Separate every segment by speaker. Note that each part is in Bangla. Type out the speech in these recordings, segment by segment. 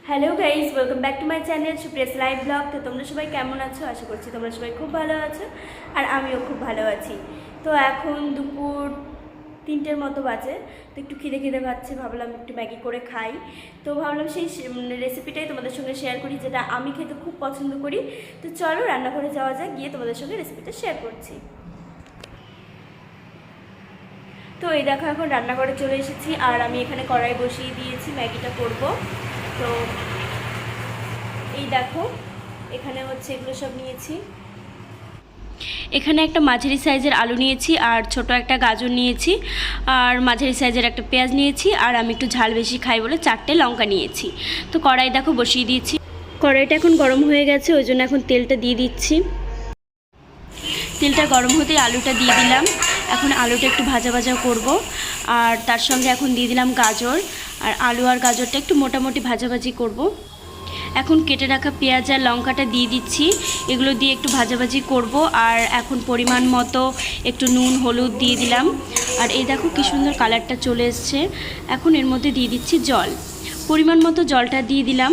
Speaker 1: Hello guys, welcome back to my channel Supriya's live blog. তো তোমরা সবাই কেমন আছো? আশা করছি তোমরা সবাই খুব ভালো আছো, আর আমিও খুব ভালো আছি। তো এখন দুপুর 3টের মতো বাজে, তো একটু খিদে খিদে পাচ্ছে, ভাবলাম একটু ম্যাগি করে খাই। তো ভাবলাম সেই রেসিপিটাই তোমাদের সঙ্গে শেয়ার করি, যেটা আমি খেতে খুব পছন্দ করি। তো চলো রান্নাঘরে যাওয়া যাক, গিয়ে তোমাদের সঙ্গে রেসিপিটা শেয়ার করছি। তো এই দেখো এখন রান্নাঘরে চলে এসেছি, আর আমি এখানে কড়াই বসিয়ে দিয়েছি, ম্যাগিটা করব। তো এই দেখো এখানে হচ্ছে এগুলো সব নিয়েছি। এখানে একটা মাঝারি সাইজের আলু নিয়েছি, আর ছোট একটা গাজর নিয়েছি, আর মাঝারি সাইজের একটা পেঁয়াজ নিয়েছি, আর আমি একটু ঝাল বেশি খাই বলে 4টে লঙ্কা নিয়েছি। তো কড়াই দেখো বসিয়ে দিয়েছি। কড়াইটা এখন গরম হয়ে গেছে, ওই জন্য এখন তেলটা দিয়ে দিচ্ছি। তেলটা গরম হতেই আলুটা দিয়ে দিলাম। এখন আলুটা একটু ভাজা ভাজা করব, আর তার সঙ্গে এখন দিয়ে দিলাম গাজর, আর আলু আর গাজরটা একটু মোটামুটি ভাজাভাজি করব। এখন কেটে রাখা পেঁয়াজ আর লঙ্কাটা দিয়ে দিচ্ছি, এগুলো দিয়ে একটু ভাজাভাজি করব। আর এখন পরিমাণ মতো একটু নুন হলুদ দিয়ে দিলাম, আর এই দেখো কি সুন্দর কালারটা চলে এসছে। এখন এর মধ্যে দিয়ে দিচ্ছি জল, পরিমাণ মতো জলটা দিয়ে দিলাম।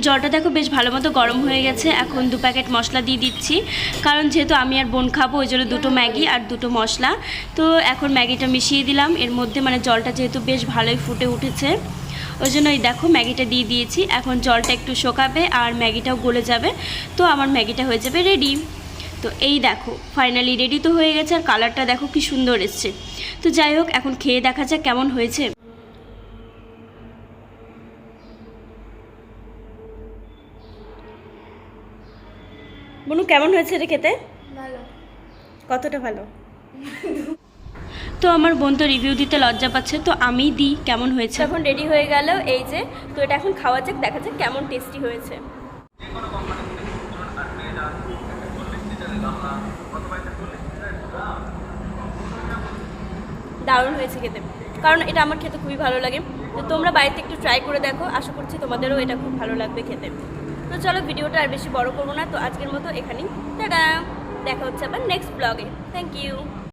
Speaker 1: জলটা দেখো বেশ ভালো মতো গরম হয়ে গেছে। এখন 2 প্যাকেট মশলা দিয়ে দিচ্ছি, কারণ যেহেতু আমি আর বোন খাবো, ওই জন্য 2টো ম্যাগি আর 2টো মশলা। তো এখন ম্যাগিটা মিশিয়ে দিলাম এর মধ্যে, মানে জলটা যেহেতু বেশ ভালোই ফুটে উঠেছে, ওই জন্য এই দেখো ম্যাগিটা দিয়ে দিয়েছি। এখন জলটা একটু শুকাবে আর ম্যাগিটাও গলে যাবে, তো আমার ম্যাগিটা হয়ে যাবে রেডি। তো এই দেখো ফাইনালি রেডি তো হয়ে গেছে, আর কালারটা দেখো কি সুন্দর এসছে। তো যাই হোক, এখন খেয়ে দেখা যাক কেমন হয়েছে। বনু কেমন হয়েছে রে খেতে?
Speaker 2: ভালো।
Speaker 1: কতটা ভালো? তো আমার বোন তো রিভিউ দিতে লজ্জা পাচ্ছে, তো আমি দিই কেমন হয়েছে। এখন রেডি হয়ে গেল এই যে, তো এটা এখন খাওয়া যাক, দেখা যাক কেমন টেস্টি হয়েছে। দারুণ হয়েছে খেতে, কারণ এটা আমার খেতে খুবই ভালো লাগে। তো তোমরা বাড়িতে একটু ট্রাই করে দেখো, আশা করছি তোমাদেরও এটা খুব ভালো লাগবে খেতে। তো চলো ভিডিওটা আর বেশি বড় করবো না, তো আজকের মতো এখানেই টাটা। দেখা হচ্ছে আবার নেক্সট ব্লগে। Thank you.